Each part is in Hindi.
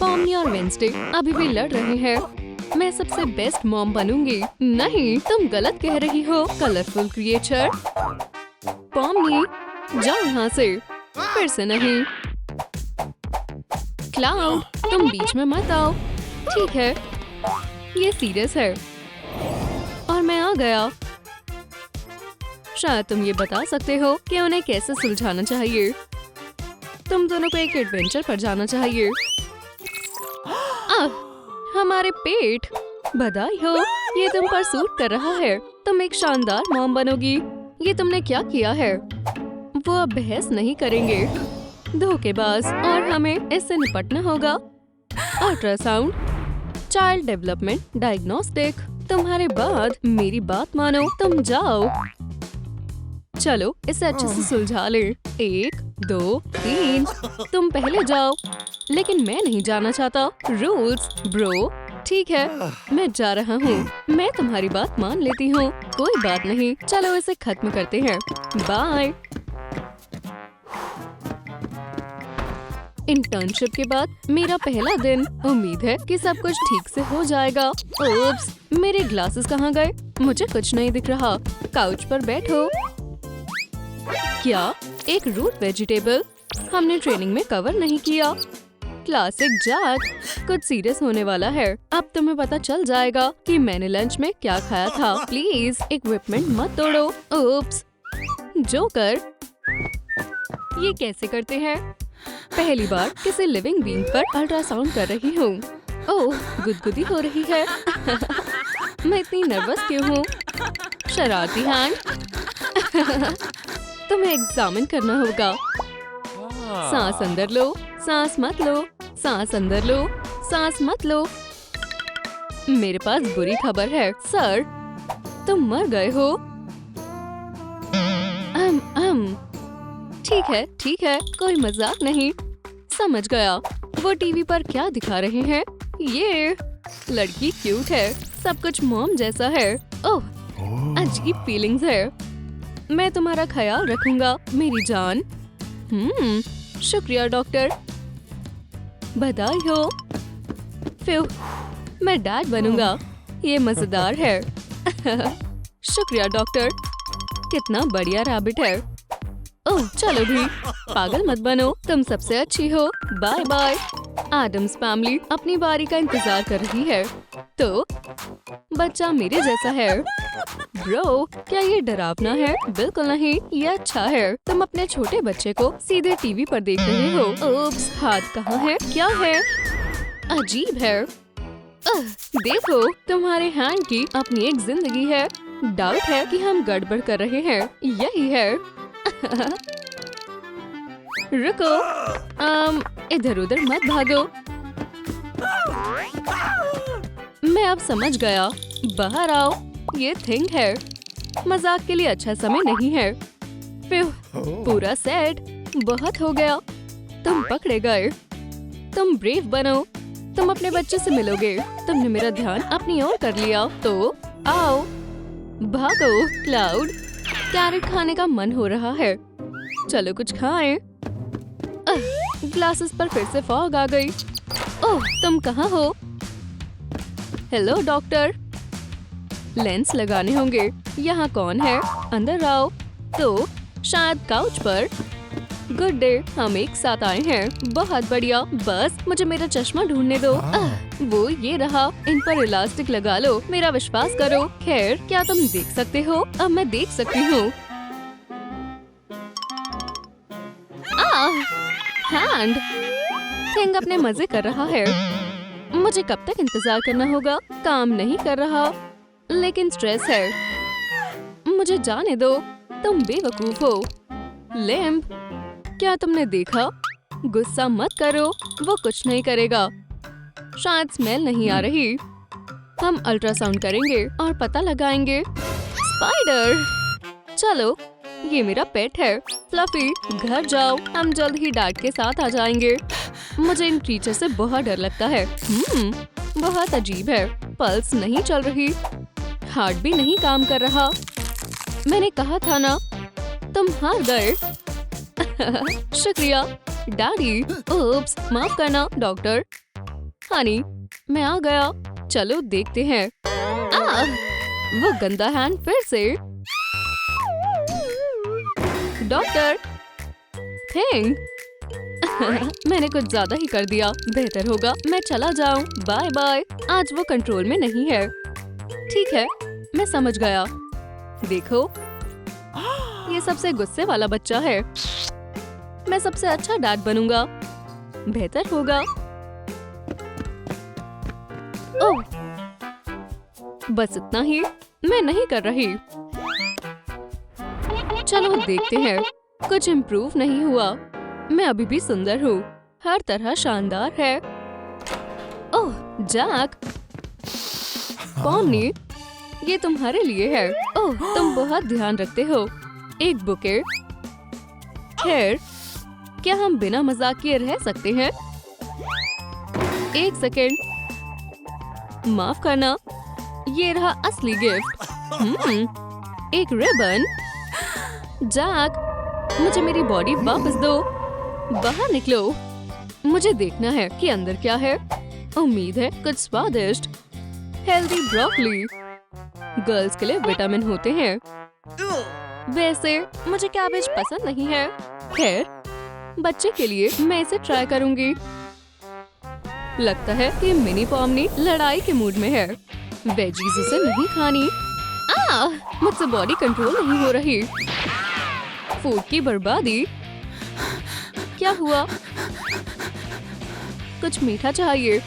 पॉम्नी और वेंसडे अभी भी लड़ रहे हैं। मैं सबसे बेस्ट मॉम बनूंगी। नहीं, तुम गलत कह रही हो कलरफुल क्रिएचर। पॉम्नी, जाओ यहाँ से। फिर से नहीं। क्लाउड, तुम बीच में मत आओ। ठीक है, ये सीरियस है। और मैं आ गया। शायद तुम ये बता सकते हो कि उन्हें कैसे सुलझाना चाहिए। तुम दोनों को एक एडवेंचर पर जाना चाहिए। हमारे पेट। बधाई हो, ये तुम पर सूट कर रहा है। तुम एक शानदार मॉम बनोगी। ये तुमने क्या किया है? वो अब बहस नहीं करेंगे। धोखेबाज। और हमें इससे निपटना होगा। Ultrasound, child development diagnostic. तुम्हारे बाद मेरी बात मानो, तुम जाओ। चलो इसे अच्छे से सुलझा ले। 1 2 3। तुम पहले जाओ। लेकिन मैं नहीं जाना चाहता। Rules bro. ठीक है, मैं जा रहा हूँ। मैं तुम्हारी बात मान लेती हूँ। कोई बात नहीं, चलो इसे खत्म करते हैं। बाय। इंटर्नशिप के बाद मेरा पहला दिन। उम्मीद है कि सब कुछ ठीक से हो जाएगा। ओप्स, मेरे ग्लासेस कहाँ गए? मुझे कुछ नहीं दिख रहा। काउच पर बैठो। क्या? एक रूट वेजिटेबल? हमने ट्रेनिंग में कवर नहीं किया। Classic Jack. कुछ सीरियस होने वाला है। अब तुम्हें पता चल जाएगा कि मैंने लंच में क्या खाया था। प्लीज इक्विपमेंट मत तोड़ो। ओप्स, जोकर, ये कैसे करते हैं? पहली बार किसी लिविंग बीइंग पर अल्ट्रासाउंड कर रही हूँ। ओह, गुदगुदी हो रही है। मैं इतनी नर्वस क्यों हूँ? शरारती हैंड। तुम्हें एग्जामिन करना होगा। सांस अंदर लो, सांस मत लो। सांस अंदर लो, सांस मत लो। मेरे पास बुरी खबर है सर, तुम मर गए हो। ठीक है, कोई मजाक नहीं। समझ गया। वो टीवी पर क्या दिखा रहे हैं? ये लड़की क्यूट है। सब कुछ मॉम जैसा है। ओह, अजीब फीलिंग्स है। मैं तुम्हारा ख्याल रखूंगा मेरी जान। शुक्रिया डॉक्टर। बधाई हो। फिर मैं डैड बनूंगा। ये मजेदार है। शुक्रिया डॉक्टर। कितना बढ़िया रैबिट है। ओह, चलो भी, पागल मत बनो। तुम सबसे अच्छी हो। Bye bye. एडम्स फैमिली अपनी बारी का इंतजार कर रही है। तो बच्चा मेरे जैसा है। ब्रो, क्या ये डरावना है? बिल्कुल नहीं, ये अच्छा है। तुम अपने छोटे बच्चे को सीधे टीवी पर देख रहे हो। ओप्स, हाथ कहाँ है? क्या है? अजीब है। देखो, तुम्हारे हैंड की अपनी एक जिंदगी है। डाउट है कि हम गड़बड़ कर रहे हैं। यही है। रुको, इधर उधर मत भागो। मैं अब समझ गया। बाहर आओ। ये थिंग है। मजाक के लिए अच्छा समय नहीं है। फिर पूरा सेट। बहुत हो गया। तुम पकड़े गए। तुम ब्रेव बनो। तुम अपने बच्चे से मिलोगे। तुमने मेरा ध्यान अपनी ओर कर लिया, तो आओ। भागो क्लाउड। कैरेट खाने का मन हो रहा है। चलो कुछ खाएं। ग्लासेस पर फिर से फॉग आ गई। ओह, तुम कहाँ हो? Hello doctor. लेंस लगाने होंगे। यहाँ कौन है? अंदर आओ। तो शायद काउच पर। गुड डे, हम एक साथ आए हैं। बहुत बढ़िया। बस मुझे मेरा चश्मा ढूंढने दो। वो ये रहा। इन पर इलास्टिक लगा लो। मेरा विश्वास करो। खैर, क्या तुम देख सकते हो? अब मैं देख सकती हूँ। हैंड। थिंग अपने मजे कर रहा है। मुझे कब तक इंतजार करना होगा? काम नहीं कर रहा, लेकिन स्ट्रेस है। मुझे जाने दो। तुम बेवकूफ हो। लैम्प, क्या तुमने देखा? गुस्सा मत करो, वो कुछ नहीं करेगा। शायद स्मेल नहीं आ रही। हम अल्ट्रासाउंड करेंगे और पता लगाएंगे। स्पाइडर। चलो, ये मेरा पेट है। फ्लफी, घर जाओ। हम जल्द ही डैड के साथ आ जाएंगे। मुझे इन क्रीचर से बहुत डर लगता है। बहुत अजीब है। पल्स नहीं चल रही। हार्ट भी नहीं काम कर रहा। मैंने कहा था ना, तुम हार गए। शुक्रिया डैडी। ओप्स, माफ करना डॉक्टर। हनी, मैं आ गया। चलो देखते हैं। वो गंदा हैंड फिर से। डॉक्टर थिंग मैंने कुछ ज्यादा ही कर दिया। बेहतर होगा मैं चला जाऊं। Bye bye. आज वो कंट्रोल में नहीं है। ठीक है, मैं समझ गया। देखो, ये सबसे गुस्से वाला बच्चा है। मैं सबसे अच्छा डैड बनूंगा। बेहतर होगा। ओह, बस इतना ही। मैं नहीं कर रही। चलो देखते हैं। कुछ इम्प्रूव नहीं हुआ। मैं अभी भी सुंदर हूँ। हर तरह शानदार है। ओह जैक, पॉनी, ये तुम्हारे लिए है। ओह, तुम बहुत ध्यान रखते हो। एक बुके। खैर, क्या हम बिना मजाक किए रह सकते हैं? एक सेकेंड, माफ करना। ये रहा असली गिफ्ट। एक रिबन। जैक, मुझे मेरी बॉडी वापस दो। बाहर निकलो। मुझे देखना है कि अंदर क्या है। उम्मीद है कुछ स्वादिष्ट। Healthy broccoli. गर्ल्स के लिए विटामिन होते हैं। वैसे मुझे कैबेज पसंद नहीं है। खैर, बच्चे के लिए मैं इसे ट्राई करूंगी। लगता है कि मिनी पॉमनी लड़ाई के मूड में है। वेजीज उसे नहीं खानी। मुझसे बॉडी कंट्रोल नहीं हो रही। फूड की बर्बादी। क्या हुआ? कुछ मीठा चाहिए।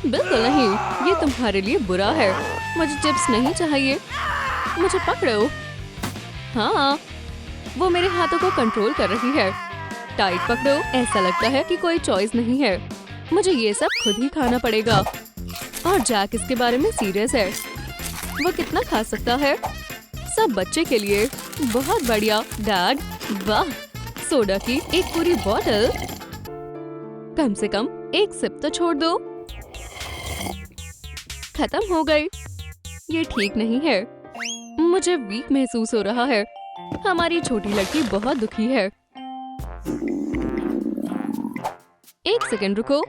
बिल्कुल नहीं, ये तुम्हारे लिए बुरा है। मुझे चिप्स नहीं चाहिए। मुझे पकड़ो। हाँ, वो मेरे हाथों को कंट्रोल कर रही है। टाइट पकड़ो। ऐसा लगता है कि कोई चॉइस नहीं है। मुझे ये सब खुद ही खाना पड़ेगा। और जैक इसके बारे में सीरियस है। वो कितना खा सकता है? सब बच्चे के लिए। बहुत बढ़िया डैड। वाह, सोडा की एक पूरी बॉटल। कम से कम एक सिप तो छोड़ दो। खत्म हो गई। ये ठीक नहीं है। मुझे वीक महसूस हो रहा है। हमारी छोटी लड़की बहुत दुखी है। एक सेकंड रुको।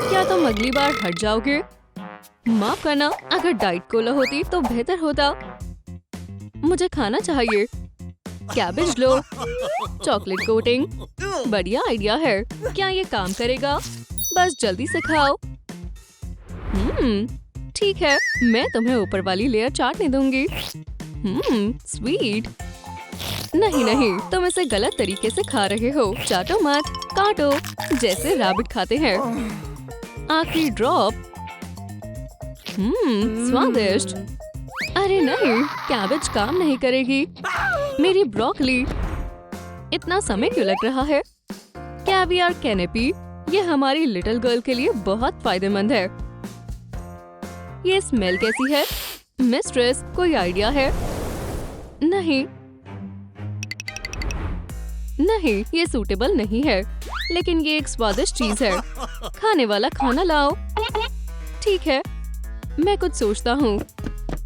क्या तुम अगली बार हट जाओगे? माफ करना, अगर डाइट कोला होती तो बेहतर होता। मुझे खाना चाहिए। कैबेज लो। Chocolate coating. बढ़िया आइडिया है। क्या ये काम करेगा? बस जल्दी से खाओ। ठीक है, मैं तुम्हें ऊपर वाली लेयर चाटने दूंगी। स्वीट। नहीं नहीं, तुम इसे गलत तरीके से खा रहे हो। चाटो मत, काटो, जैसे रैबिट खाते हैं। आखिरी ड्रॉप। स्वादिष्ट। अरे नहीं, कैबेज काम नहीं करेगी। मेरी ब्रोकली। इतना समय क्यों लग रहा है? कैवियर कैनेपी, ये हमारी लिटिल गर्ल के लिए बहुत फायदेमंद है। ये स्मेल कैसी है? मिस्ट्रेस, कोई आइडिया है? नहीं, ये सूटेबल नहीं है। लेकिन ये एक स्वादिष्ट चीज है। खाने वाला खाना लाओ। ठीक है, मैं कुछ सोचता हूँ।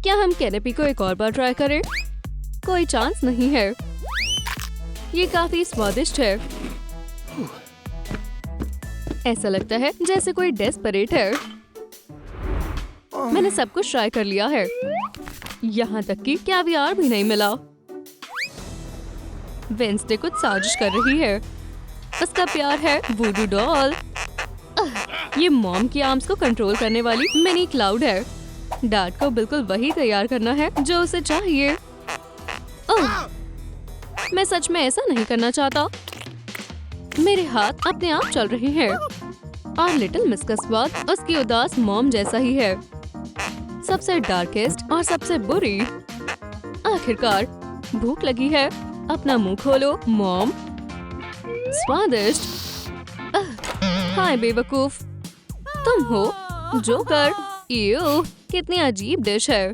क्या हम कैनेपी को एक और बार ट्राई करें? कोई चांस नहीं है। ये काफी स्वादिष्ट है। ऐसा लगता है जैसे कोई डेस्परेट है। मैंने सब कुछ ट्राई कर लिया है। यहाँ तक कि कैवियर भी नहीं मिला। वेंसडे कुछ साजिश कर रही है। उसका प्यार है वूडू डॉल। ये मॉम की आर्म्स को कंट्रोल करने वाली मिनी क्लाउड है। डैड को बिल्कुल वही तैयार करना है जो उसे चाहिए। ओह, मैं सच में ऐसा नहीं करना चाहता। मेरे हाथ अपने आप चल रहे हैं। और लिटिल मिस का स्वाद उसकी उदास मॉम जैसा ही है। सबसे डार्केस्ट और सबसे बुरी। आखिरकार भूख लगी है। अपना मुंह खोलो मॉम। स्वादिष्ट। हाय बेवकूफ, तुम हो जोकर। ईयू, कितनी अजीब डिश है।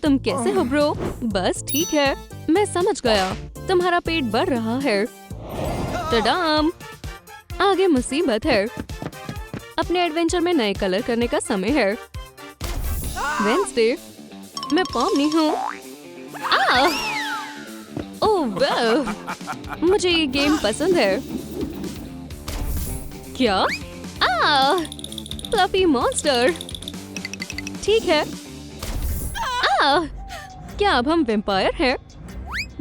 तुम कैसे हो ब्रो? बस ठीक है, मैं समझ गया। तुम्हारा पेट बढ़ रहा है। टडाम, आगे मुसीबत है। अपने एडवेंचर में नए कलर करने का समय है। वेंसडे, मैं पॉमनी हूँ। ओह वाह, मुझे ये गेम पसंद है। क्या? Fluffy monster. ठीक है। क्या अब हम वेम्पायर हैं?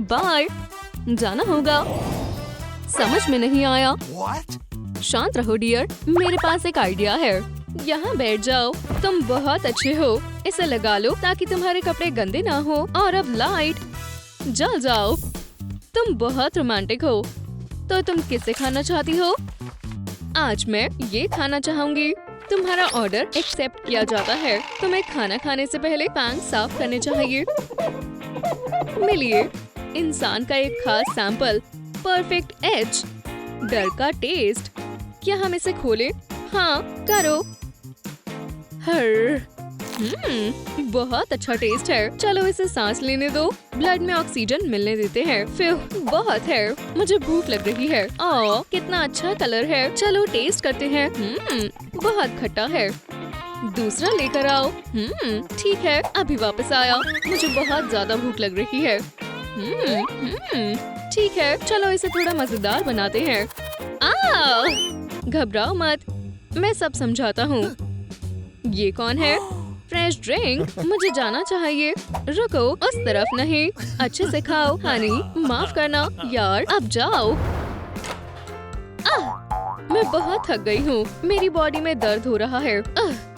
बाय। जाना होगा। समझ में नहीं आया। शांत रहो डियर, मेरे पास एक आइडिया है। यहाँ बैठ जाओ। तुम बहुत अच्छे हो। इसे लगा लो ताकि तुम्हारे कपड़े गंदे ना हो। और अब लाइट जल जाओ। तुम बहुत रोमांटिक हो। तो तुम किसे खाना चाहती हो? आज मैं ये खाना चाहूंगी। तुम्हारा ऑर्डर एक्सेप्ट किया जाता है। तुम्हें खाना खाने से पहले पैन साफ करने चाहिए। मिलिए इंसान का एक खास सैंपल, परफेक्ट एज, डर का टेस्ट। क्या हम इसे खोलें? हाँ करो। बहुत अच्छा टेस्ट है। चलो इसे सांस लेने दो। ब्लड में ऑक्सीजन मिलने देते हैं। फिर बहुत है। मुझे भूख लग रही है। कितना अच्छा कलर है। चलो टेस्ट करते हैं। बहुत खट्टा है। दूसरा लेकर आओ। ठीक है, अभी वापस आया। मुझे बहुत ज्यादा भूख लग रही है। ठीक है, चलो इसे थोड़ा मजेदार बनाते हैं। घबराओ मत, मैं सब समझाता हूँ। ये कौन है? Fresh drink. मुझे जाना चाहिए। रुको, उस तरफ नहीं। अच्छे से खाओ। हनी माफ करना यार, अब जाओ। मैं बहुत थक गई हूँ। मेरी बॉडी में दर्द हो रहा है।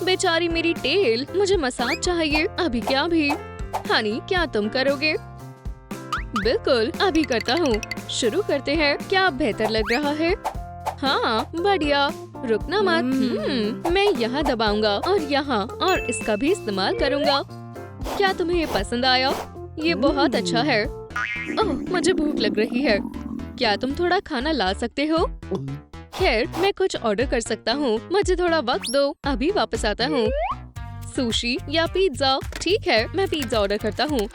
बेचारी मेरी टेल। मुझे मसाज चाहिए अभी। क्या भी? हनी क्या तुम करोगे? बिल्कुल, अभी करता हूँ। शुरू करते हैं। क्या बेहतर लग रहा है? हाँ बढ़िया। रुकना मत। मैं यहाँ दबाऊंगा और यहाँ, और इसका भी इस्तेमाल करूँगा। क्या तुम्हें ये पसंद आया? ये बहुत अच्छा है। ओह, मुझे भूख लग रही है। क्या तुम थोड़ा खाना ला सकते हो? खैर, मैं कुछ ऑर्डर कर सकता हूँ। मुझे थोड़ा वक्त दो, अभी वापस आता हूँ। सुशी या पिज्जा? ठीक है, मैं पिज्जा ऑर्डर करता हूँ।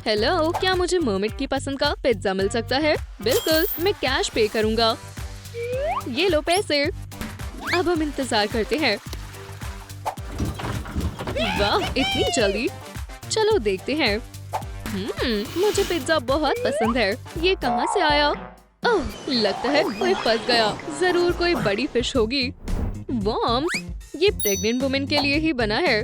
हेलो, क्या मुझे मर्मेड की पसंद का पिज्जा मिल सकता है? बिल्कुल, मैं कैश पे करूँगा। ये लो पैसे। अब हम इंतजार करते हैं। वाह, इतनी जल्दी। चलो देखते हैं। मुझे पिज्जा बहुत पसंद है। ये कहाँ से आया? ओह, लगता है कोई फंस गया। जरूर कोई बड़ी फिश होगी। वॉर्म्स, ये प्रेग्नेंट वुमेन के लिए ही बना है।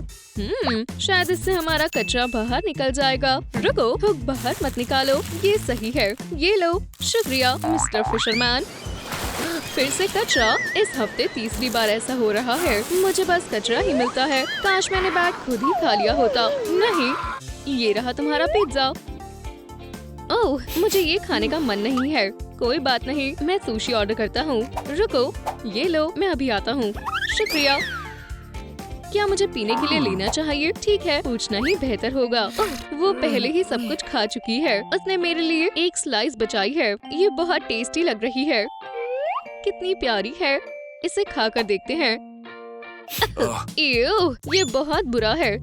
शायद इससे हमारा कचरा बाहर निकल जाएगा। रुको, हुक बाहर मत निकालो। ये सही है। ये लो। शुक्रिया मिस्टर फिशरमैन। फिर से कचरा। इस हफ्ते तीसरी बार ऐसा हो रहा है। मुझे बस कचरा ही मिलता है। काश मैंने बैग खुद ही खा लिया होता। नहीं, ये रहा तुम्हारा पिज्जा। ओह, मुझे ये खाने का मन नहीं है। कोई बात नहीं, मैं सुशी ऑर्डर करता हूँ। रुको, ये लो, मैं अभी आता हूँ। शुक्रिया। क्या मुझे पीने के लिए लेना चाहिए? ठीक है, पूछना ही बेहतर होगा। ओह, वो पहले ही सब कुछ खा चुकी है। उसने मेरे लिए एक स्लाइस बचाई है। ये बहुत टेस्टी लग रही है। कितनी प्यारी है। इसे खाकर देखते हैं। ये बहुत बुरा है।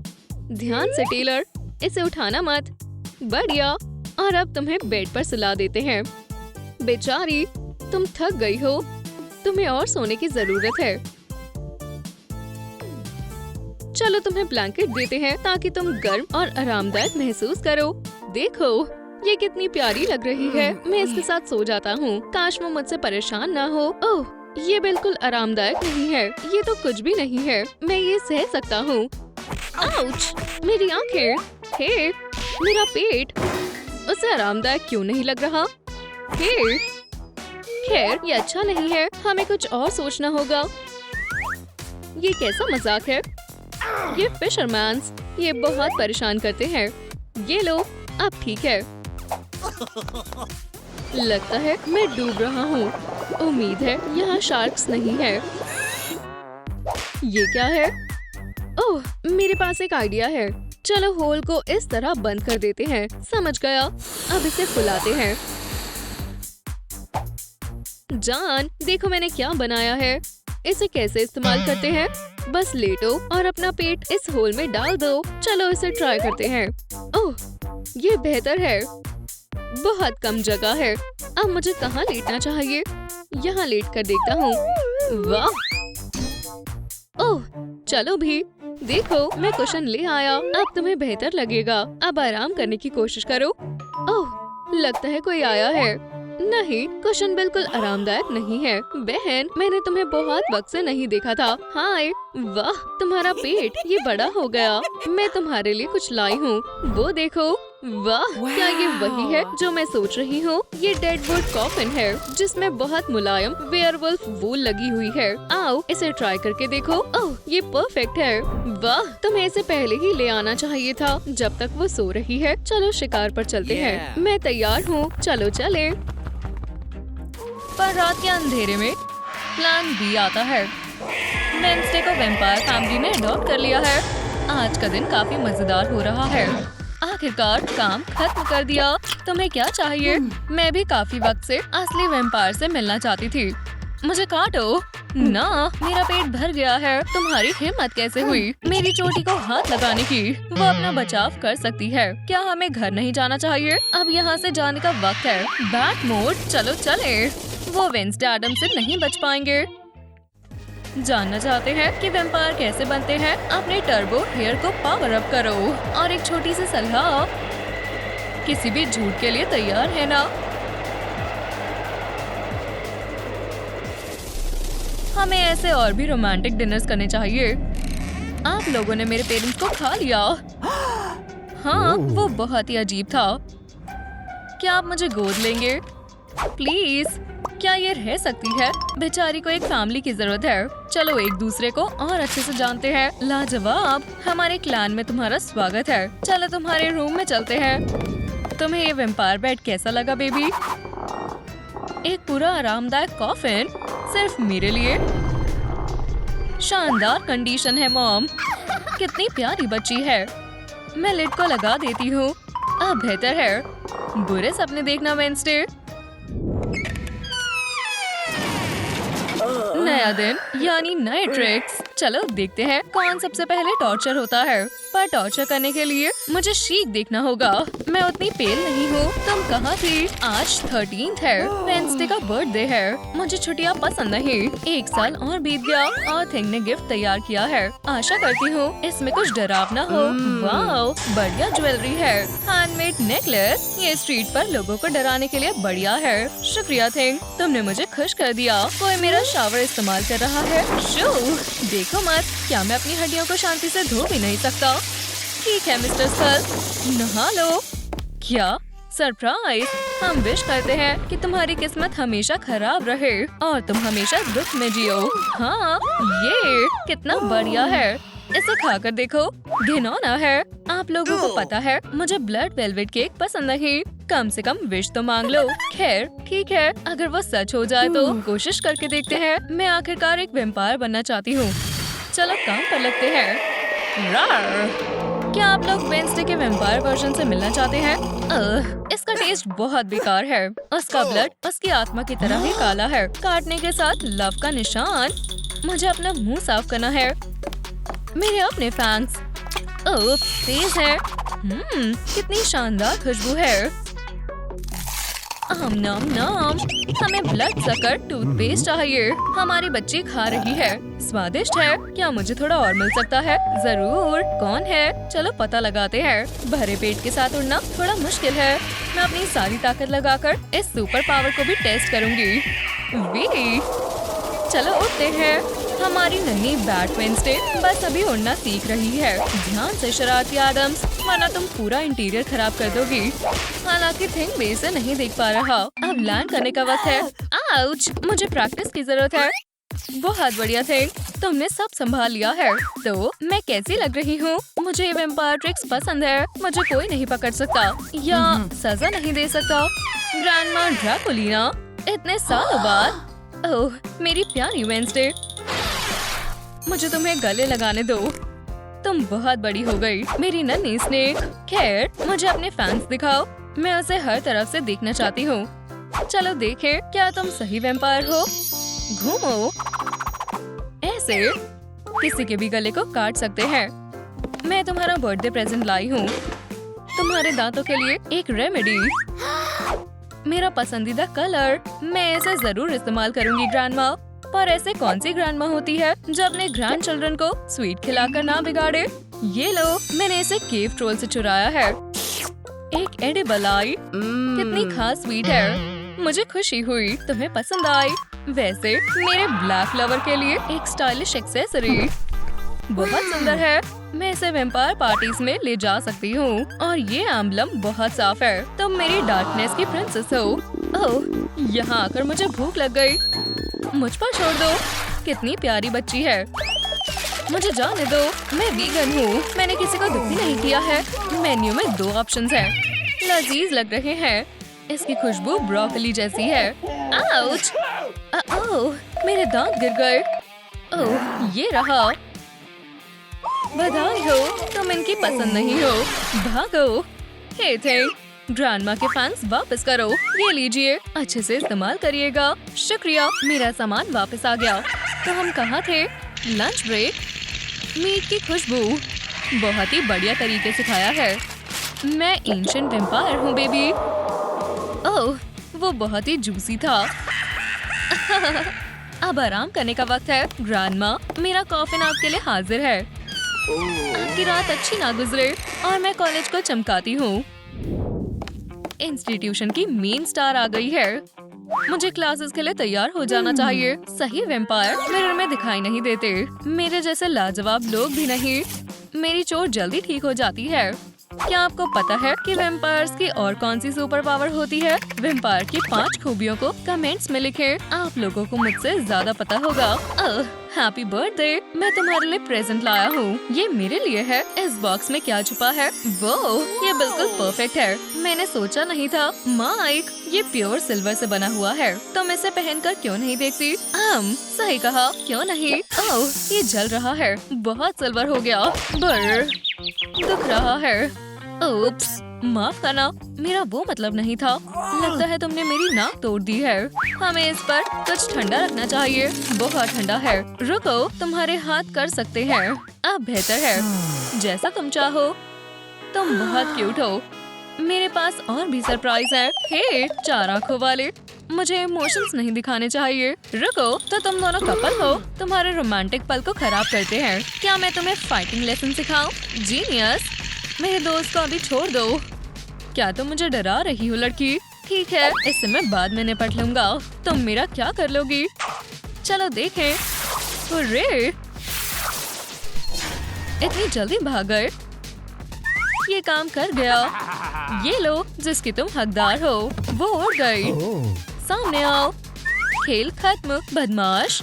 ध्यान से टेलर, इसे उठाना मत। बढ़िया। और अब तुम्हें बेड पर सुला देते हैं। बेचारी, तुम थक गई हो। तुम्हें और सोने की जरूरत है। चलो तुम्हें ब्लैंकेट देते हैं ताकि तुम गर्म और आरामदायक महसूस करो। देखो, ये कितनी प्यारी लग रही है। मैं इसके साथ सो जाता हूँ। काश वो मुझसे परेशान ना हो। ओह, ये बिल्कुल आरामदायक नहीं है। ये तो कुछ भी नहीं है। मैं ये सह सकता हूँ। आउच, मेरी आंखें। हे, मेरा पेट। उसे आरामदायक क्यों नहीं लग रहा? हे, खैर, ये अच्छा नहीं है। हमें कुछ और सोचना होगा। ये कैसा मजाक है? ये फिशरमैन्स, ये बहुत परेशान करते हैं। ये लो, अब ठीक है। लगता है मैं डूब रहा हूँ। उम्मीद है यहाँ शार्क्स नहीं है। ये क्या है? ओह, मेरे पास एक आइडिया है। चलो होल को इस तरह बंद कर देते हैं। समझ गया। अब इसे फुलाते हैं। जान, देखो मैंने क्या बनाया है। इसे कैसे इस्तेमाल करते हैं? बस लेटो और अपना पेट इस होल में डाल दो। चलो इसे ट्राई करते हैं। ओह, ये बेहतर है। बहुत कम जगह है। अब मुझे कहाँ लेटना चाहिए? यहाँ लेट कर देखता हूँ। वाह! ओह, चलो भी। देखो, मैं कुशन ले आया। अब तुम्हें बेहतर लगेगा। अब आराम करने की कोशिश करो। ओह, लगता है कोई आया है। नहीं, कुशन बिल्कुल आरामदायक नहीं है। बहन, मैंने तुम्हें बहुत वक्त से नहीं देखा था। हाय, वाह, तुम्हारा पेट ये बड़ा हो गया। मैं तुम्हारे लिए कुछ लाई हूँ, वो देखो। वाह, क्या ये वही है जो मैं सोच रही हूँ? ये डेडवुड कॉफिन है जिसमें बहुत मुलायम वेयरवुल्फ वूल लगी हुई है। आओ इसे ट्राई करके देखो। ओह, ये परफेक्ट है। वाह, तुम्हें इसे पहले ही ले आना चाहिए था जब तक वो सो रही है। चलो शिकार पर चलते हैं। मैं तैयार हूँ, चलो चले। पर रात के अंधेरे में प्लान बी आता है। वेडनेसडे को वैम्पायर फैमिली ने अडॉप्ट कर लिया है। आज का दिन काफी मजेदार हो रहा है। आखिरकार काम खत्म कर दिया। तुम्हें क्या चाहिए? मैं भी काफी वक्त से असली वैम्पायर से मिलना चाहती थी। मुझे काटो ना, मेरा पेट भर गया है। तुम्हारी हिम्मत कैसे हुई मेरी चोटी को हाथ लगाने की? वो अपना बचाव कर सकती है। क्या हमें घर नहीं जाना चाहिए? अब यहाँ से जाने का वक्त है। बैट मोड, चलो चले। वो वेडनेसडे एडम से नहीं बच पाएंगे। जानना चाहते हैं कि वैम्पायर कैसे बनते हैं? अपने टर्बो हेयर को पावर अप करो। और एक छोटी सी सलाह, किसी भी झूठ के लिए तैयार है ना? हमें ऐसे और भी रोमांटिक डिनर्स करने चाहिए। आप लोगों ने मेरे पेरेंट्स को खा लिया। हाँ, वो बहुत ही अजीब था। क्या आप मुझे गोद लेंगे प्लीज? क्या ये रह सकती है? बेचारी को एक फैमिली की जरूरत है। चलो एक दूसरे को और अच्छे से जानते हैं। लाजवाब, हमारे क्लैन में तुम्हारा स्वागत है। चलो तुम्हारे रूम में चलते हैं। तुम्हें ये वैम्पायर बेड कैसा लगा बेबी? एक पूरा आरामदायक कॉफिन सिर्फ मेरे लिए। शानदार कंडीशन है मॉम। कितनी प्यारी बच्ची है। मैं लिड को लगा देती हूँ। अब बेहतर है। बुरे सपने देखना वेडनेसडे। नया दिन यानी नए ट्रिक्स। चलो देखते हैं कौन सबसे पहले टॉर्चर होता है। पर टॉर्चर करने के लिए मुझे शीक देखना होगा। मैं उतनी पेल नहीं हूँ। तुम कहाँ थी? आज 13th है। वेडनेसडे का बर्थडे है। मुझे छुट्टियाँ पसंद नहीं। एक साल और बीत गया और थिंग ने गिफ्ट तैयार किया है। आशा करती हूँ इसमें कुछ डरावना हो। वाओ, बढ़िया ज्वेलरी है। Handmade necklace. ये स्ट्रीट पर लोगों को डराने के लिए बढ़िया है। शुक्रिया थिंग, तुमने मुझे खुश कर दिया। कोई मेरा शावर इस्तेमाल कर रहा है। शो, देखो मत, क्या मैं अपनी हड्डियों को शांति से धो भी नहीं सकता? ठीक है मिस्टर सर, नहा लो। क्या सरप्राइज! हम विश करते हैं कि तुम्हारी किस्मत हमेशा खराब रहे और तुम हमेशा दुख में जियो। हाँ, ये कितना बढ़िया है। इसे खाकर देखो, घिनौना है। आप लोगों को पता है मुझे ब्लड वेलवेट केक पसंद नहीं। कम से कम विश तो मांग लो। खैर ठीक है, अगर वो सच हो जाए तो कोशिश करके देखते हैं। मैं आखिरकार एक वैम्पायर बनना चाहती हूँ। चलो काम पर लगते हैं। रार! क्या आप लोग वेडनेसडे के वैम्पायर वर्जन से मिलना चाहते हैं? इसका टेस्ट बहुत बेकार है। उसका ब्लड उसकी आत्मा की तरह ही काला है। काटने के साथ लव का निशान। मुझे अपना मुंह साफ करना है। मेरे अपने फैंस तेज है। कितनी शानदार खुशबू है। नाम नाम, हमें ब्लड सकर टूथपेस्ट चाहिए। हमारी बच्ची खा रही है। स्वादिष्ट है। क्या मुझे थोड़ा और मिल सकता है? जरूर। कौन है? चलो पता लगाते हैं। भरे पेट के साथ उड़ना थोड़ा मुश्किल है। मैं अपनी सारी ताकत लगाकर इस सुपर पावर को भी टेस्ट करूंगी। वी, चलो उड़ते हैं। हमारी नन्ही बैट वेडनेसडे बस अभी उड़ना सीख रही है। ध्यान से शरारती एडम्स, वरना तुम पूरा इंटीरियर खराब कर दोगी। हालांकि थिंग भी इसे नहीं देख पा रहा। अब लैंड करने का वक्त है। आउच, मुझे प्रैक्टिस की जरूरत है। बहुत बढ़िया थिंग, तुमने सब संभाल लिया है। तो मैं कैसी लग रही हूँ? मुझे ये वैम्पायर ट्रिक्स पसंद है। मुझे कोई नहीं पकड़ सकता या सजा नहीं दे सकता। ग्रैंडमा ड्रैकुलिना, इतने सालों बाद। ओह मेरी प्यारी वेडनेसडे, मुझे तुम्हें गले लगाने दो। तुम बहुत बड़ी हो गई मेरी नन्ही स्नेक। खैर, मुझे अपने फैंस दिखाओ। मैं उसे हर तरफ से देखना चाहती हूँ। चलो देखें क्या तुम सही वैम्पायर हो। घूमो। ऐसे किसी के भी गले को काट सकते हैं। मैं तुम्हारा बर्थडे प्रेजेंट लाई हूँ। तुम्हारे दांतों के लिए एक रेमेडी। मेरा पसंदीदा कलर। मैं इसे जरूर इस्तेमाल करूंगी ग्रैंडमा। पर ऐसे कौन सी ग्रैंडमा होती है जो अपने ग्रैंड चिल्ड्रन को स्वीट खिलाकर ना बिगाड़े? ये लो, मैंने इसे केव ट्रोल से चुराया है। एक एडिबल आई। कितनी खास स्वीट है। मुझे खुशी हुई तुम्हें पसंद आई। वैसे मेरे ब्लैक लवर के लिए एक स्टाइलिश एक्सेसरी बहुत सुंदर है। मैं इसे वेम्पायर पार्टीज में ले जा सकती हूँ। और ये एम्बलम बहुत साफ है। तुम मेरी डार्कनेस की प्रिंसेस हो। ओह, यहाँ आकर मुझे भूख लग गई। मुझ पर छोड़ दो। कितनी प्यारी बच्ची है। मुझे जाने दो, मैं वीगन हूँ। मैंने किसी को दुखी नहीं किया है। मेन्यू में 2 ऑप्शंस हैं। लजीज लग रहे हैं। इसकी खुशबू ब्रोकली जैसी है। आउच! ओह, मेरे दांत गिर गए। ओह, ये रहा। बधाई हो, तुम इनकी पसंद नहीं हो। भागो। हे थे, ग्रैंडमा के फैंस वापस करो। ये लीजिए, अच्छे से इस्तेमाल करिएगा। शुक्रिया, मेरा सामान वापस आ गया। तो हम कहाँ थे? Lunch break. मीट की खुशबू बहुत ही बढ़िया तरीके से खाया है। मैं एंशिएंट वेम्पायर हूँ बेबी। ओह, वो बहुत ही जूसी था। अब आराम करने का वक्त है। ग्रैंडमा, मेरा कॉफिन आपके लिए हाजिर है। आपकी रात अच्छी ना गुजरे और मैं कॉलेज को चमकाती हूँ। इंस्टीट्यूशन की मेन स्टार आ गई है। मुझे क्लासेस के लिए तैयार हो जाना चाहिए। सही वेम्पायर मिरर में दिखाई नहीं देते। मेरे जैसे लाजवाब लोग भी नहीं। मेरी चोट जल्दी ठीक हो जाती है। क्या आपको पता है कि वेम्पायर्स की और कौन सी सुपर पावर होती है? वेम्पायर की 5 खूबियों को कमेंट्स में लिखें। आप लोगों को मुझसे ज्यादा पता होगा। Happy birthday! मैं तुम्हारे लिए प्रेजेंट लाया हूँ। ये मेरे लिए है। इस बॉक्स में क्या छुपा है? वो ये बिल्कुल परफेक्ट है। मैंने सोचा नहीं था। माइक, ये प्योर सिल्वर से बना हुआ है। तुम इसे पहनकर क्यों नहीं देखती? सही कहा, क्यों नहीं? ओह, ये जल रहा है। बहुत सिल्वर हो गया। दुख रहा है। ओप्स, माफ करना, मेरा वो मतलब नहीं था। लगता है तुमने मेरी नाक तोड़ दी है। हमें इस पर कुछ ठंडा रखना चाहिए। बहुत ठंडा है। रुको, तुम्हारे हाथ कर सकते हैं। अब बेहतर है। जैसा तुम चाहो। तुम बहुत क्यूट हो। मेरे पास और भी सरप्राइज है। हे, 4 आंखों वाले। मुझे इमोशंस नहीं दिखाने चाहिए। रुको, तो तुम दोनों कपल हो। तुम्हारे रोमांटिक पल को खराब करते हैं। क्या मैं तुम्हें फाइटिंग लेसन सिखाऊं? जीनियस! मेरे दोस्त को अभी छोड़ दो। क्या तुम मुझे डरा रही हो लड़की? ठीक है, इससे मैं बाद में निपट लूंगा। तुम मेरा क्या कर लोगी? चलो देखें। हुर्रे! इतनी जल्दी भाग गए। ये काम कर गया। ये लो, जिसकी तुम हकदार हो। वो उड़ गई। सामने आओ। खेल खत्म, बदमाश।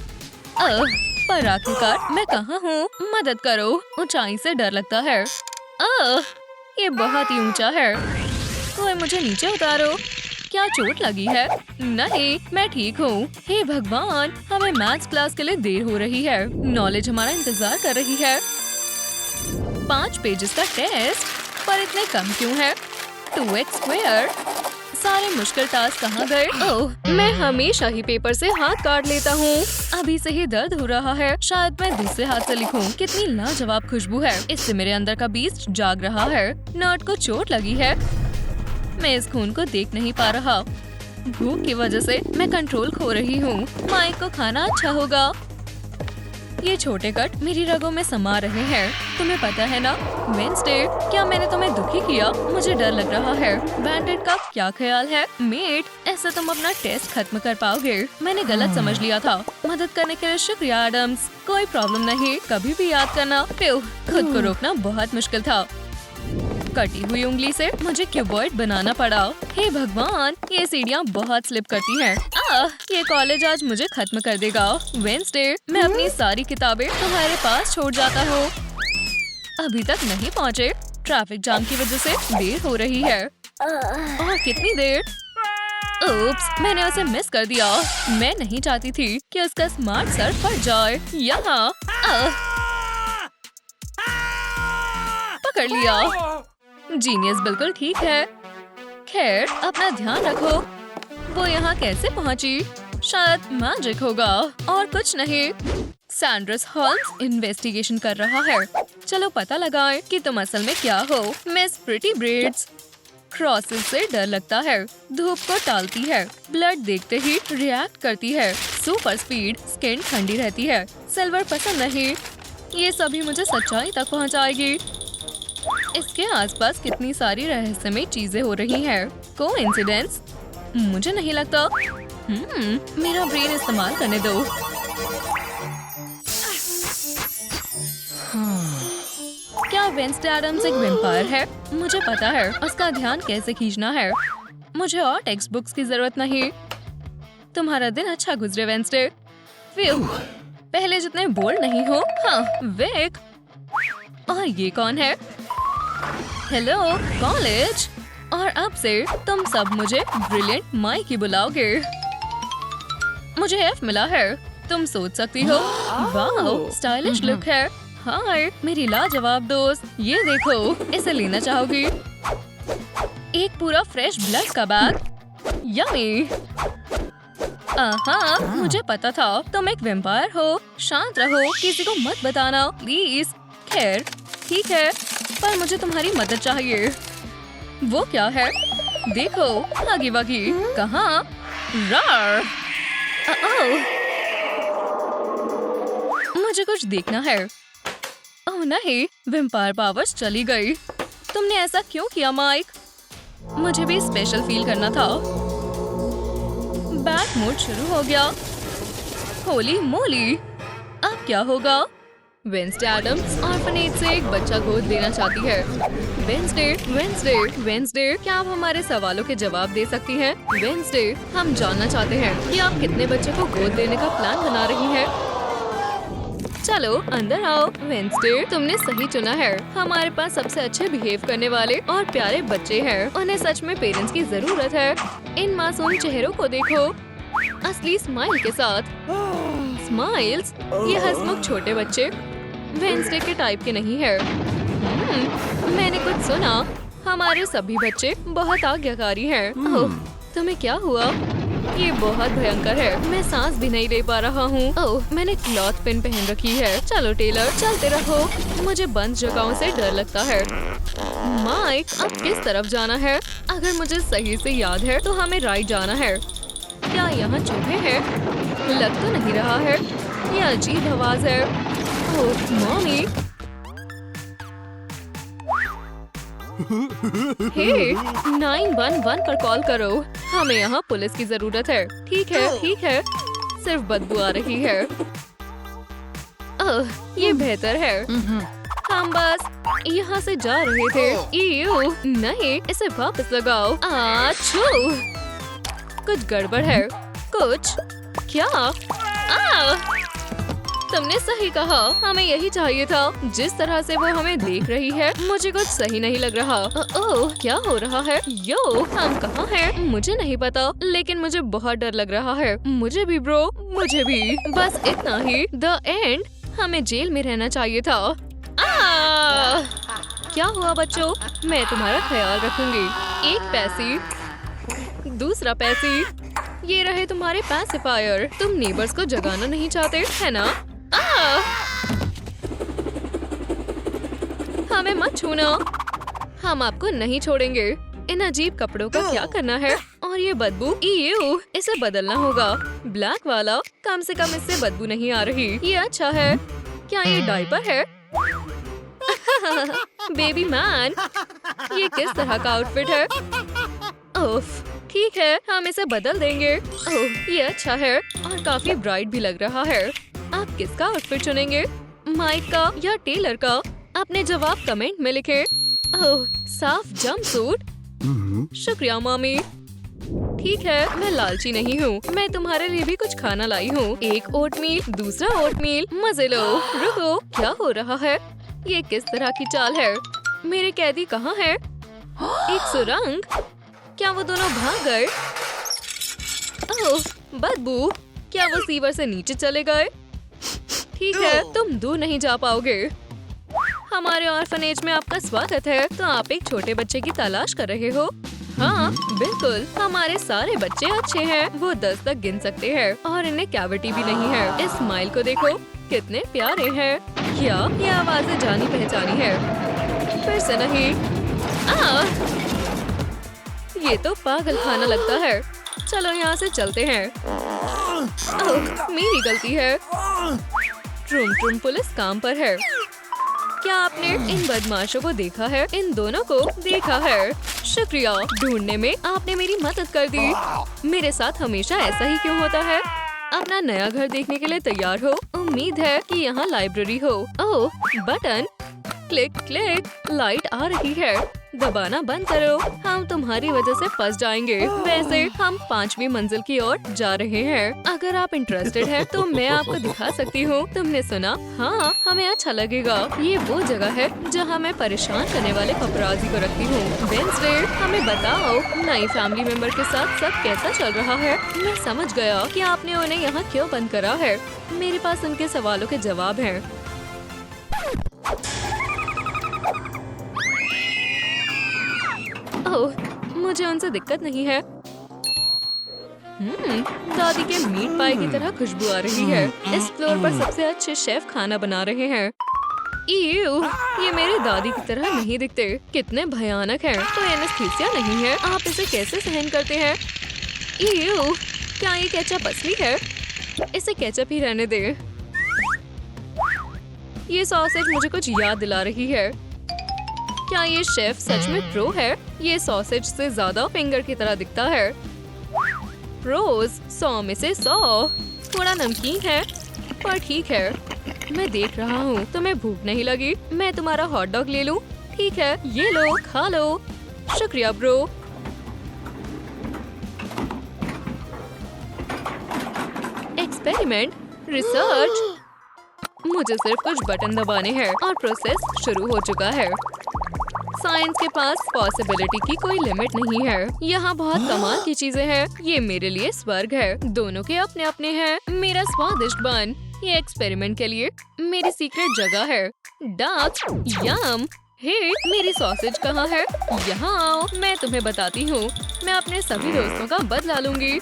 पर आखिरकार मैं कहाँ हूँ? मदद करो। ऊंचाई से डर लगता है। ये बहुत ही ऊंचा है। कोई मुझे नीचे उतारो। क्या चोट लगी है? नहीं, मैं ठीक हूँ। हे भगवान, हमें मैथ्स क्लास के लिए देर हो रही है। नॉलेज हमारा इंतजार कर रही है। 5 पेजेस का टेस्ट, पर इतने कम क्यों है? 2x square. सारे मुश्किल टास्क कहाँ गए? ओह, मैं हमेशा ही पेपर से हाथ काट लेता हूँ। अभी से ही दर्द हो रहा है। शायद मैं दूसरे हाथ से लिखूं। कितनी लाजवाब खुशबू है। इससे मेरे अंदर का बीस्ट जाग रहा है। नर्ड को चोट लगी है। मैं इस खून को देख नहीं पा रहा। भूख की वजह से मैं कंट्रोल खो रही हूँ। माइक को खाना अच्छा होगा। ये छोटे कट मेरी रगों में समा रहे हैं। तुम्हें पता है ना वेडनेसडे, क्या मैंने तुम्हें दुखी किया? मुझे डर लग रहा है। बैंडेड का क्या ख्याल है? मेट, ऐसा तुम अपना टेस्ट खत्म कर पाओगे? मैंने गलत समझ लिया था। मदद करने के लिए शुक्रिया एडम्स। कोई प्रॉब्लम नहीं, कभी भी याद करना। खुद को रोकना बहुत मुश्किल था। कटी हुई उंगली से मुझे क्यूबॉइड बनाना पड़ा। हे भगवान, ये सीढ़ियाँ बहुत स्लिप करती हैं। ये कॉलेज आज मुझे खत्म कर देगा। वेडनेसडे, मैं अपनी सारी किताबें तुम्हारे पास छोड़ जाता हूँ। अभी तक नहीं पहुँचे। ट्रैफिक जाम की वजह से देर हो रही है। और कितनी देर? ओप्स, मैंने उसे मिस कर दिया। मैं नहीं चाहती थी कि उसका स्मार्ट सर फट जाए। यहाँ पकड़ लिया। जीनियस बिल्कुल ठीक है। खैर, अपना ध्यान रखो। वो यहाँ कैसे पहुँची? शायद मैजिक होगा और कुछ नहीं। सैंड्रस होल्म्स इन्वेस्टिगेशन कर रहा है। चलो पता लगाएं कि तुम असल में क्या हो। Miss pretty breads. क्रॉसेस से डर लगता है। धूप को टालती है। ब्लड देखते ही रिएक्ट करती है। सुपर स्पीड, स्किन ठंडी रहती है। सिल्वर पसंद नहीं। ये सभी मुझे सच्चाई तक पहुँचाएगी। इसके आसपास कितनी सारी रहस्यमय चीजें हो रही हैं। कोइंसिडेंस? मुझे नहीं लगता। मेरा ब्रेन इस्तेमाल करने दो। क्या वेंसडे एडम्स एक वैम्पायर है? मुझे पता है उसका ध्यान कैसे खींचना है। मुझे और टेक्स्ट बुक्स की जरूरत नहीं। तुम्हारा दिन अच्छा गुजरे वेंसडे। पहले जितने बोल्ड नहीं हो। हाँ, विक। और ये कौन है? Hello college. और अब से तुम सब मुझे ब्रिलियंट माइक ही बुलाओगे। मुझे एफ मिला है। तुम सोच सकती हो, वाह स्टाइलिश लुक है। हाय मेरी लाजवाब दोस्त, ये देखो, इसे लेना चाहोगी? एक पूरा फ्रेश ब्लड का बैग। यम्मी। मुझे पता था तुम एक वैम्पायर हो। शांत रहो, किसी को मत बताना प्लीज। खैर ठीक है, पर मुझे तुम्हारी मदद चाहिए। वो क्या है? देखो, हगी वगी। कहाँ? रार। मुझे कुछ देखना है। ओह नहीं, वैम्पायर पावर्स चली गई। तुमने ऐसा क्यों किया माइक? मुझे भी स्पेशल फील करना था। बैक मोड शुरू हो गया। होली मोली, अब क्या होगा? वेंसडे एडम्स ऑर्फनेज से एक बच्चा गोद लेना चाहती है। वेंसडे, वेंसडे, वेंसडे, क्या आप हमारे सवालों के जवाब दे सकती हैं? वेंसडे, हम जानना चाहते हैं कि आप कितने बच्चे को गोद लेने का प्लान बना रही हैं। चलो अंदर आओ। वेंसडे, तुमने सही चुना है। हमारे पास सबसे अच्छे बिहेव करने वाले और प्यारे बच्चे हैं। उन्हें सच में पेरेंट्स की जरूरत है। इन मासूम चेहरों को देखो, असली स्माइल के साथ। स्माइल्स? ये हंसमुख छोटे बच्चे वेंसडे के टाइप के नहीं है। मैंने कुछ सुना, हमारे सभी बच्चे बहुत आज्ञाकारी हैं। ओह, तुम्हें क्या हुआ? ये बहुत भयंकर है। मैं सांस भी नहीं ले पा रहा हूँ। ओह, मैंने क्लॉथ पिन पहन रखी है। चलो टेलर, चलते रहो। मुझे बंद जगहों से डर लगता है। माइक, अब किस तरफ जाना है? अगर मुझे सही से याद है तो हमें राइट जाना है। क्या यहाँ चूहे हैं? लग तो नहीं रहा है। ये अजीब आवाज है। ओह मॉमी। हे, 911 पर कॉल करो। हमें यहाँ पुलिस की जरूरत है। ठीक है, ठीक है। सिर्फ बदबू आ रही है। ये बेहतर है। हम बस यहाँ से जा रहे थे। ईयू, नहीं, इसे वापस लगाओ। आछू, कुछ गड़बड़ है। कुछ क्या? तुमने सही कहा, हमें यही चाहिए था। जिस तरह से वो हमें देख रही है, मुझे कुछ सही नहीं लग रहा। ओह, क्या हो रहा है? यो, हम कहाँ हैं? मुझे नहीं पता, लेकिन मुझे बहुत डर लग रहा है। मुझे भी ब्रो, मुझे भी। बस इतना ही। The end. हमें जेल में रहना चाहिए था। क्या हुआ बच्चों? मैं तुम्हारा ख्याल रखूंगी। एक पैसी, दूसरा पैसी। ये रहे तुम्हारे पैसिफायर। तुम नेबर्स को जगाना नहीं चाहते, है ना? हमें मत छूना। हम आपको नहीं छोड़ेंगे। इन अजीब कपड़ों का क्या करना है? और ये बदबू, ईयू, इसे बदलना होगा। ब्लैक वाला, कम से कम इससे बदबू नहीं आ रही। ये अच्छा है। क्या ये डायपर है? बेबी मैन, ये किस तरह का आउटफिट है? ओफ, ठीक है, हम इसे बदल देंगे। ओह, ये अच्छा है और काफी ब्राइट भी लग रहा है। आप किसका आउटफिट चुनेंगे? माइक का या टेलर का? अपने जवाब कमेंट में लिखें। ओह, साफ जंपसूट। शुक्रिया मम्मी। ठीक है, मैं लालची नहीं हूँ। मैं तुम्हारे लिए भी कुछ खाना लाई हूँ। एक ओटमील, दूसरा ओटमील। मजे लो। रुको, क्या हो रहा है? ये किस तरह की चाल है? मेरे कैदी कहाँ हैं? एक सुरंग? क्या वो दोनों भाग गए? ओह, बदबू, क्या वो सीवर से नीचे चले गए? ठीक है, तुम दूर नहीं जा पाओगे। हमारे ऑर्फनेज में आपका स्वागत है। तो आप एक छोटे बच्चे की तलाश कर रहे हो? हाँ, बिल्कुल। हमारे सारे बच्चे अच्छे हैं। वो 10 तक गिन सकते हैं और इन्हें कैविटी भी नहीं है। इस स्माइल को देखो, कितने प्यारे हैं। क्या ये आवाजें जानी पहचानी है? फिर से नहीं। ये तो पागल खाना लगता है। चलो यहाँ से चलते हैं। ओह, मेरी गलती है। ट्रूम ट्रूम पुलिस काम पर है। क्या आपने इन बदमाशों को देखा है? इन दोनों को देखा है। शुक्रिया, ढूंढने में आपने मेरी मदद कर दी। मेरे साथ हमेशा ऐसा ही क्यों होता है? अपना नया घर देखने के लिए तैयार हो? उम्मीद है कि यहाँ लाइब्रेरी हो। ओह, बटन। क्लिक क्लिक, लाइट आ रही है। दबाना बंद करो, हम तुम्हारी वजह से फंस जाएंगे। वैसे हम 5वीं मंजिल की ओर जा रहे हैं। अगर आप इंटरेस्टेड हैं तो मैं आपको दिखा सकती हूँ। तुमने सुना? हाँ, हमें अच्छा लगेगा। ये वो जगह है जहाँ मैं परेशान करने वाले पपराजी को रखती हूँ। वेडनेसडे, हमें बताओ, नई फैमिली मेंबर के साथ सब कैसा चल रहा है? मैं समझ गया कि आपने उन्हें यहाँ क्यों बंद करा है। मेरे पास उनके सवालों के जवाब हैं। ओह, मुझे उनसे दिक्कत नहीं है। दादी के मीट पाई की तरह खुशबू आ रही है। इस फ्लोर पर सबसे अच्छे शेफ खाना बना रहे हैं। इयू, ये मेरी दादी की तरह नहीं दिखते। कितने भयानक हैं। तो एनेस्थीसिया नहीं है। आप इसे कैसे सहन करते हैं? इयू, क्या ये केचप असली है? इसे केचप ही रहने दे। ये सॉसेज मुझे कुछ याद दिला रही है। क्या ये शेफ सच में प्रो है? ये सॉसेज से ज्यादा फिंगर की तरह दिखता है। रोज 100 में से 100। थोड़ा नमकीन है पर ठीक है। मैं देख रहा हूँ। तुम्हें भूख नहीं लगी? मैं तुम्हारा हॉट डॉग ले लूँ? ठीक है, ये लो, खा लो। शुक्रिया ब्रो। Experiment, research. मुझे सिर्फ कुछ बटन दबाने हैं और प्रोसेस शुरू हो चुका है। साइंस के पास पॉसिबिलिटी की कोई लिमिट नहीं है। यहाँ बहुत कमाल की चीजें हैं। ये मेरे लिए स्वर्ग है। दोनों के अपने अपने हैं। मेरा स्वादिष्ट बन, ये एक्सपेरिमेंट के लिए मेरी सीक्रेट जगह है। डक, यम। हे, मेरी सॉसेज कहाँ है? यहाँ आओ, मैं तुम्हें बताती हूँ। मैं अपने सभी दोस्तों का बदला लूंगी।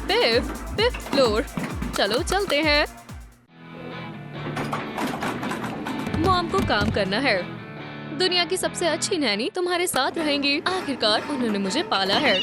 Fifth floor. चलो चलते हैं। मॉम को काम करना है। दुनिया की सबसे अच्छी नैनी तुम्हारे साथ रहेंगी। आखिरकार उन्होंने मुझे पाला है।